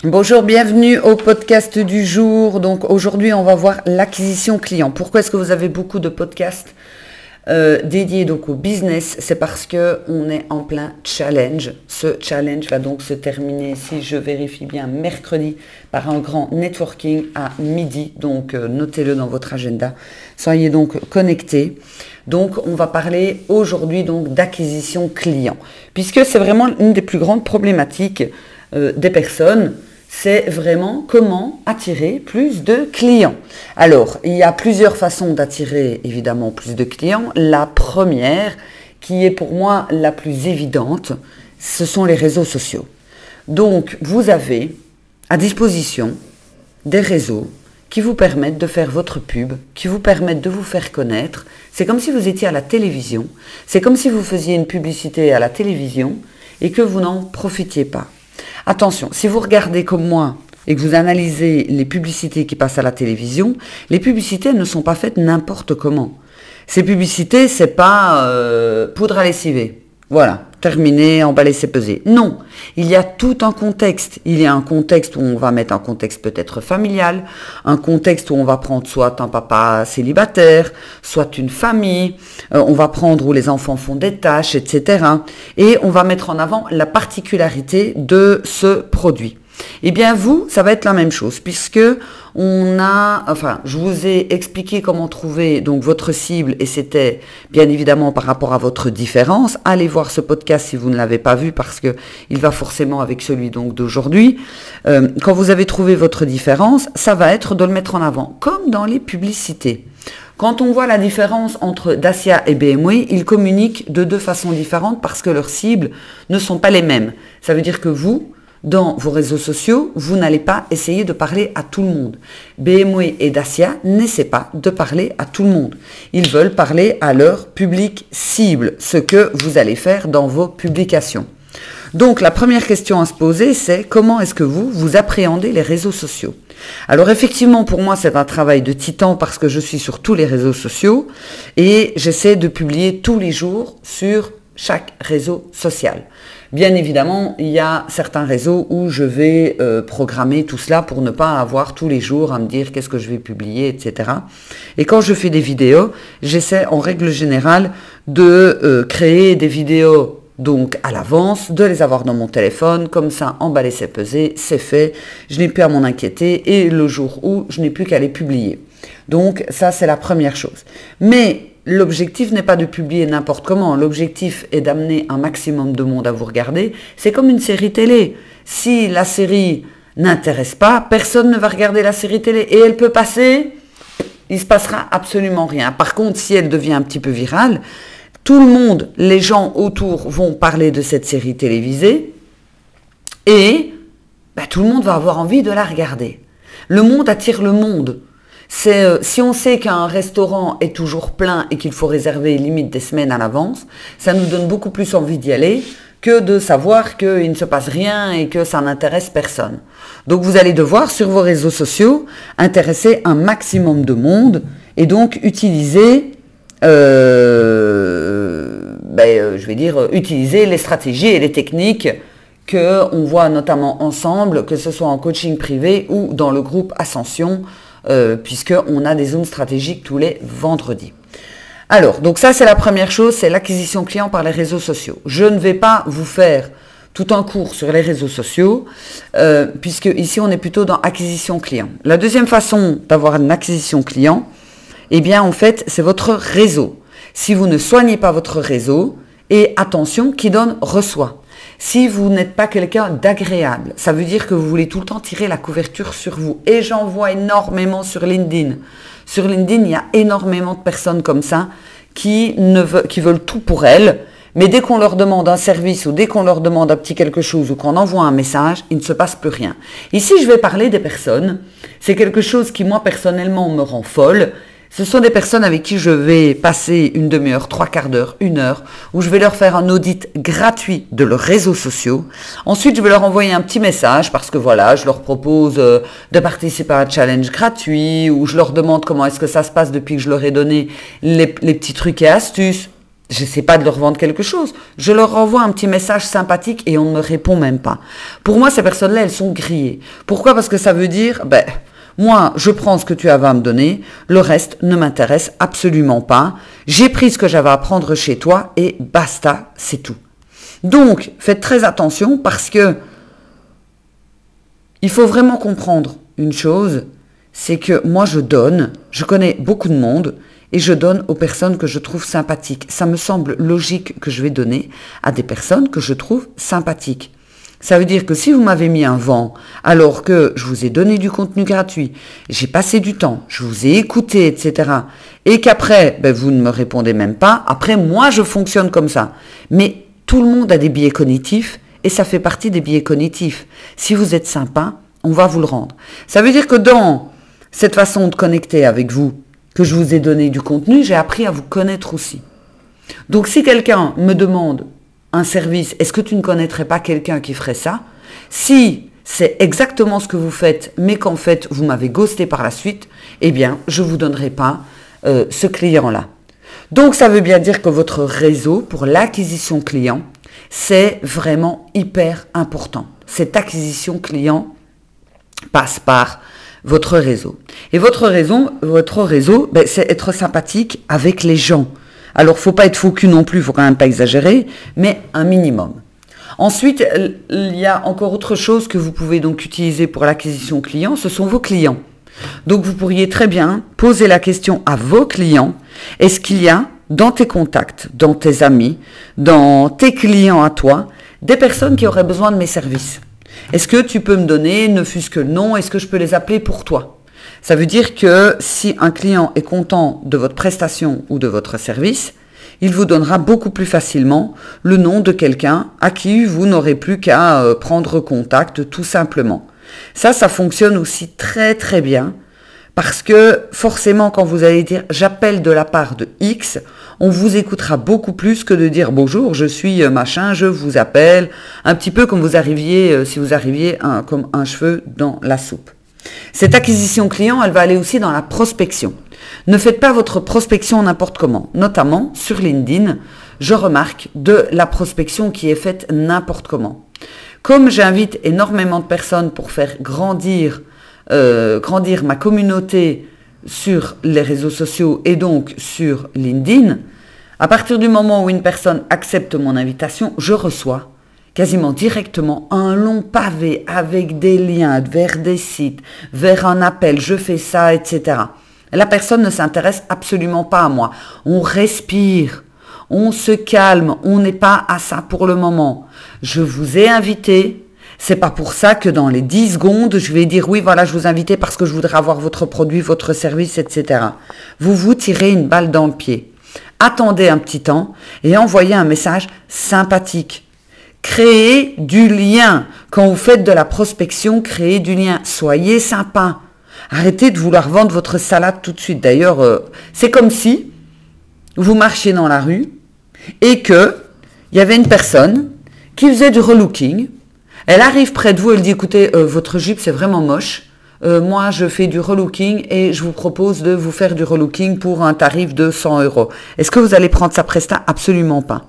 Bonjour, bienvenue au podcast du jour. Donc aujourd'hui, on va voir l'acquisition client. Pourquoi est-ce que vous avez beaucoup de podcasts dédiés donc au business? C'est parce que on est en plein challenge. Ce challenge va donc se terminer, si je vérifie bien, mercredi par un grand networking à midi. Donc notez-le dans votre agenda. Soyez donc connectés. Donc on va parler aujourd'hui donc d'acquisition client, puisque c'est vraiment une des plus grandes problématiques des personnes. C'est vraiment comment attirer plus de clients. Alors, il y a plusieurs façons d'attirer évidemment plus de clients. La première, qui est pour moi la plus évidente, ce sont les réseaux sociaux. Donc, vous avez à disposition des réseaux qui vous permettent de faire votre pub, qui vous permettent de vous faire connaître. C'est comme si vous étiez à la télévision. C'est comme si vous faisiez une publicité à la télévision et que vous n'en profitiez pas. Attention, si vous regardez comme moi et que vous analysez les publicités qui passent à la télévision, les publicités ne sont pas faites n'importe comment. Ces publicités, c'est pas poudre à lessiver. Voilà, terminé, emballé, c'est pesé. Non, il y a tout un contexte. Il y a un contexte où on va mettre un contexte peut-être familial, un contexte où on va prendre soit un papa célibataire, soit une famille, on va prendre où les enfants font des tâches, etc. Et on va mettre en avant la particularité de ce produit. Eh bien vous, ça va être la même chose, puisque je vous ai expliqué comment trouver donc votre cible, et c'était bien évidemment par rapport à votre différence. Allez voir ce podcast si vous ne l'avez pas vu, parce que il va forcément avec celui donc d'aujourd'hui. Quand vous avez trouvé votre différence, ça va être de le mettre en avant, comme dans les publicités. Quand on voit la différence entre Dacia et BMW, ils communiquent de deux façons différentes parce que leurs cibles ne sont pas les mêmes. Ça veut dire que vous, dans vos réseaux sociaux, vous n'allez pas essayer de parler à tout le monde. BMW et Dacia n'essaient pas de parler à tout le monde. Ils veulent parler à leur public cible, ce que vous allez faire dans vos publications. Donc la première question à se poser, c'est comment est-ce que vous appréhendez les réseaux sociaux? Alors effectivement, pour moi, c'est un travail de titan parce que je suis sur tous les réseaux sociaux et j'essaie de publier tous les jours sur chaque réseau social. Bien évidemment, il y a certains réseaux où je vais programmer tout cela pour ne pas avoir tous les jours à me dire qu'est-ce que je vais publier, etc. Et quand je fais des vidéos, j'essaie en règle générale de créer des vidéos donc à l'avance, de les avoir dans mon téléphone, comme ça, emballé, c'est pesé, c'est fait, je n'ai plus à m'en inquiéter et le jour où je n'ai plus qu'à les publier. Donc ça, c'est la première chose. Mais l'objectif n'est pas de publier n'importe comment, l'objectif est d'amener un maximum de monde à vous regarder. C'est comme une série télé. Si la série n'intéresse pas, personne ne va regarder la série télé et elle peut passer, il ne se passera absolument rien. Par contre, si elle devient un petit peu virale, tout le monde, les gens autour vont parler de cette série télévisée et tout le monde va avoir envie de la regarder. Le monde attire le monde. Si on sait qu'un restaurant est toujours plein et qu'il faut réserver limite des semaines à l'avance, ça nous donne beaucoup plus envie d'y aller que de savoir qu'il ne se passe rien et que ça n'intéresse personne. Donc vous allez devoir sur vos réseaux sociaux intéresser un maximum de monde et donc utiliser utiliser les stratégies et les techniques qu'on voit notamment ensemble, que ce soit en coaching privé ou dans le groupe Ascension, puisqu'on a des zones stratégiques tous les vendredis. Alors, donc ça c'est la première chose, c'est l'acquisition client par les réseaux sociaux. Je ne vais pas vous faire tout un cours sur les réseaux sociaux, puisque ici on est plutôt dans acquisition client. La deuxième façon d'avoir une acquisition client, eh bien en fait c'est votre réseau. Si vous ne soignez pas votre réseau, et attention, qui donne reçoit. Si vous n'êtes pas quelqu'un d'agréable, ça veut dire que vous voulez tout le temps tirer la couverture sur vous. Et j'en vois énormément sur LinkedIn. Sur LinkedIn, il y a énormément de personnes comme ça qui veulent tout pour elles. Mais dès qu'on leur demande un service ou dès qu'on leur demande un petit quelque chose ou qu'on envoie un message, il ne se passe plus rien. Ici, je vais parler des personnes. C'est quelque chose qui, moi, personnellement, me rend folle. Ce sont des personnes avec qui je vais passer une demi-heure, 3/4 d'heure, 1 heure, où je vais leur faire un audit gratuit de leurs réseaux sociaux. Ensuite, je vais leur envoyer un petit message parce que voilà, je leur propose de participer à un challenge gratuit ou je leur demande comment est-ce que ça se passe depuis que je leur ai donné les petits trucs et astuces. j'essaie pas de leur vendre quelque chose. Je leur envoie un petit message sympathique et on ne me répond même pas. Pour moi, ces personnes-là, elles sont grillées. Pourquoi? Parce que ça veut dire, moi, je prends ce que tu avais à me donner, le reste ne m'intéresse absolument pas. J'ai pris ce que j'avais à prendre chez toi et basta, c'est tout. Donc, faites très attention parce que il faut vraiment comprendre une chose, c'est que moi je donne, je connais beaucoup de monde et je donne aux personnes que je trouve sympathiques. Ça me semble logique que je vais donner à des personnes que je trouve sympathiques. Ça veut dire que si vous m'avez mis un vent, alors que je vous ai donné du contenu gratuit, j'ai passé du temps, je vous ai écouté, etc., et qu'après, vous ne me répondez même pas, après, moi, je fonctionne comme ça. Mais tout le monde a des biais cognitifs, et ça fait partie des biais cognitifs. Si vous êtes sympa, on va vous le rendre. Ça veut dire que dans cette façon de connecter avec vous, que je vous ai donné du contenu, j'ai appris à vous connaître aussi. Donc, si quelqu'un me demande un service, est-ce que tu ne connaîtrais pas quelqu'un qui ferait ça? Si c'est exactement ce que vous faites, mais qu'en fait, vous m'avez ghosté par la suite, eh bien, je ne vous donnerai pas ce client-là. Donc, ça veut bien dire que votre réseau pour l'acquisition client, c'est vraiment hyper important. Cette acquisition client passe par votre réseau. Et votre réseau, c'est être sympathique avec les gens. Alors, faut pas être faux cul non plus, faut quand même pas exagérer, mais un minimum. Ensuite, il y a encore autre chose que vous pouvez donc utiliser pour l'acquisition client, ce sont vos clients. Donc, vous pourriez très bien poser la question à vos clients, est-ce qu'il y a dans tes contacts, dans tes amis, dans tes clients à toi, des personnes qui auraient besoin de mes services? Est-ce que tu peux me donner, ne fût-ce que le nom, est-ce que je peux les appeler pour toi? Ça veut dire que si un client est content de votre prestation ou de votre service, il vous donnera beaucoup plus facilement le nom de quelqu'un à qui vous n'aurez plus qu'à prendre contact tout simplement. Ça fonctionne aussi très très bien parce que forcément quand vous allez dire « j'appelle de la part de X », on vous écoutera beaucoup plus que de dire « bonjour, je suis machin, je vous appelle », un petit peu comme vous arriviez, si vous arriviez comme un cheveu dans la soupe. Cette acquisition client, elle va aller aussi dans la prospection. Ne faites pas votre prospection n'importe comment. Notamment sur LinkedIn, je remarque de la prospection qui est faite n'importe comment. Comme j'invite énormément de personnes pour faire grandir ma communauté sur les réseaux sociaux et donc sur LinkedIn, à partir du moment où une personne accepte mon invitation, je reçois quasiment directement un long pavé avec des liens vers des sites, vers un appel, je fais ça, etc. La personne ne s'intéresse absolument pas à moi. On respire, on se calme, on n'est pas à ça pour le moment. Je vous ai invité, c'est pas pour ça que dans les 10 secondes, je vais dire oui, voilà, je vous ai invité parce que je voudrais avoir votre produit, votre service, etc. Vous vous tirez une balle dans le pied. Attendez un petit temps et envoyez un message sympathique. Créez du lien. Quand vous faites de la prospection, créez du lien. Soyez sympa. Arrêtez de vouloir vendre votre salade tout de suite. D'ailleurs, c'est comme si vous marchiez dans la rue et que il y avait une personne qui faisait du relooking. Elle arrive près de vous, elle dit, écoutez, votre jupe, c'est vraiment moche. Moi, je fais du relooking et je vous propose de vous faire du relooking pour un tarif de 100 €. Est-ce que vous allez prendre sa presta? Absolument pas.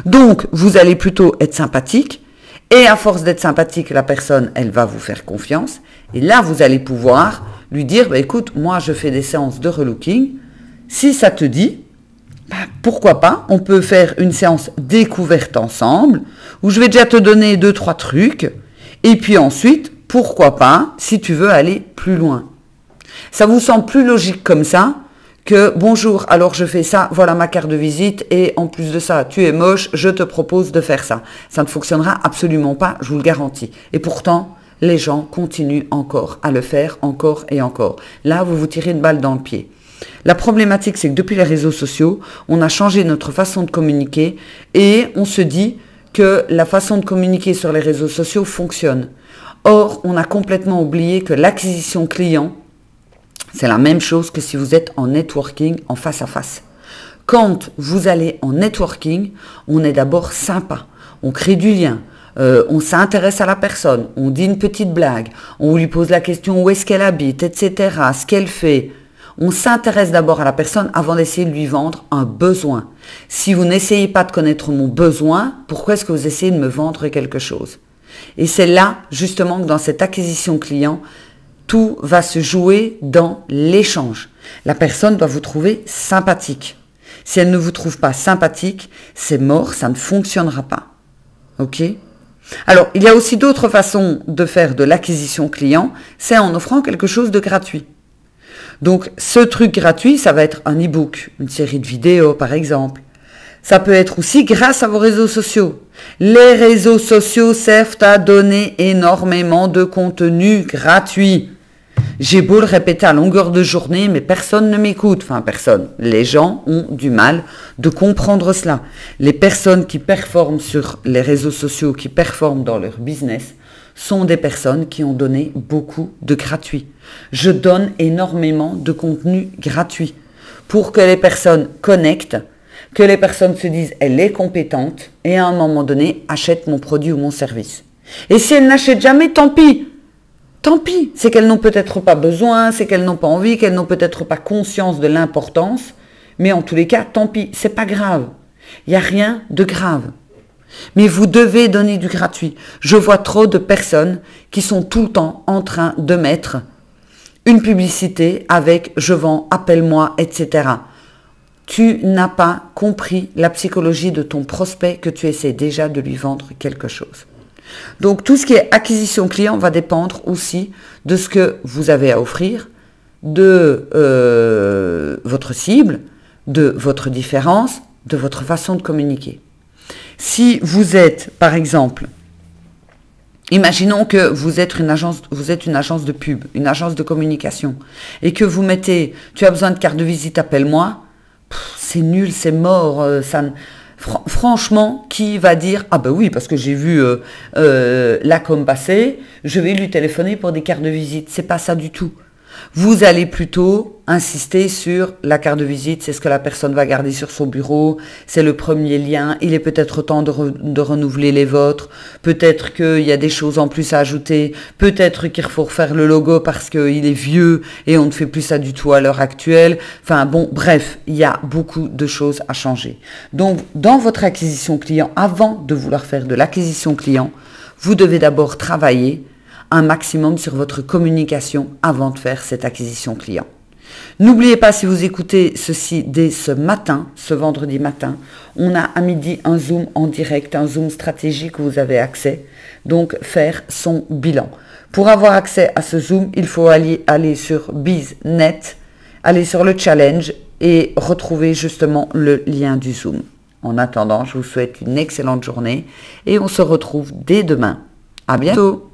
Donc, vous allez plutôt être sympathique et à force d'être sympathique, la personne, elle va vous faire confiance. Et là, vous allez pouvoir lui dire, écoute, moi, je fais des séances de relooking. Si ça te dit, pourquoi pas, on peut faire une séance découverte ensemble où je vais déjà te donner 2-3 trucs. Et puis ensuite, pourquoi pas, si tu veux aller plus loin. Ça vous semble plus logique comme ça que bonjour, alors je fais ça, voilà ma carte de visite et en plus de ça, tu es moche, je te propose de faire ça. Ça ne fonctionnera absolument pas, je vous le garantis. Et pourtant, les gens continuent encore à le faire, encore et encore. Là, vous vous tirez une balle dans le pied. La problématique, c'est que depuis les réseaux sociaux, on a changé notre façon de communiquer et on se dit que la façon de communiquer sur les réseaux sociaux fonctionne. Or, on a complètement oublié que l'acquisition client, c'est la même chose que si vous êtes en networking, en face à face. Quand vous allez en networking, on est d'abord sympa, on crée du lien, on s'intéresse à la personne, on dit une petite blague, on lui pose la question où est-ce qu'elle habite, etc., ce qu'elle fait. On s'intéresse d'abord à la personne avant d'essayer de lui vendre un besoin. Si vous n'essayez pas de connaître mon besoin, pourquoi est-ce que vous essayez de me vendre quelque chose? Et c'est là, justement, que dans cette acquisition client, tout va se jouer dans l'échange. La personne doit vous trouver sympathique. Si elle ne vous trouve pas sympathique, c'est mort, ça ne fonctionnera pas. Ok? Alors, il y a aussi d'autres façons de faire de l'acquisition client, c'est en offrant quelque chose de gratuit. Donc, ce truc gratuit, ça va être un e-book, une série de vidéos par exemple. Ça peut être aussi grâce à vos réseaux sociaux. Les réseaux sociaux servent à donner énormément de contenu gratuit. J'ai beau le répéter à longueur de journée, mais personne ne m'écoute. Enfin, personne. Les gens ont du mal de comprendre cela. Les personnes qui performent sur les réseaux sociaux, qui performent dans leur business, sont des personnes qui ont donné beaucoup de gratuit. Je donne énormément de contenu gratuit pour que les personnes connectent, que les personnes se disent « elle est compétente » et à un moment donné achètent mon produit ou mon service. Et si elles n'achètent jamais, tant pis. Tant pis, c'est qu'elles n'ont peut-être pas besoin, c'est qu'elles n'ont pas envie, qu'elles n'ont peut-être pas conscience de l'importance, mais en tous les cas, tant pis, c'est pas grave. Il n'y a rien de grave. Mais vous devez donner du gratuit. Je vois trop de personnes qui sont tout le temps en train de mettre une publicité avec « je vends, appelle-moi », etc. Tu n'as pas compris la psychologie de ton prospect que tu essaies déjà de lui vendre quelque chose. Donc, tout ce qui est acquisition client va dépendre aussi de ce que vous avez à offrir, de votre cible, de votre différence, de votre façon de communiquer. Si vous êtes, par exemple, imaginons que vous êtes une agence de pub, une agence de communication, et que vous mettez « tu as besoin de carte de visite, appelle-moi », c'est nul, c'est mort, franchement, qui va dire « ah ben oui, parce que j'ai vu la com passer, je vais lui téléphoner pour des cartes de visite ». C'est pas ça du tout. Vous allez plutôt insister sur la carte de visite, c'est ce que la personne va garder sur son bureau, c'est le premier lien, il est peut-être temps de renouveler les vôtres, peut-être qu'il y a des choses en plus à ajouter, peut-être qu'il faut refaire le logo parce qu'il est vieux et on ne fait plus ça du tout à l'heure actuelle. Enfin bon, bref, il y a beaucoup de choses à changer. Donc, dans votre acquisition client, avant de vouloir faire de l'acquisition client, vous devez d'abord travailler un maximum sur votre communication avant de faire cette acquisition client. N'oubliez pas, si vous écoutez ceci dès ce matin, ce vendredi matin, on a à midi un Zoom en direct, un Zoom stratégique où vous avez accès, donc faire son bilan. Pour avoir accès à ce Zoom, il faut aller sur BizNet, aller sur le challenge et retrouver justement le lien du Zoom. En attendant, je vous souhaite une excellente journée et on se retrouve dès demain. À bientôt!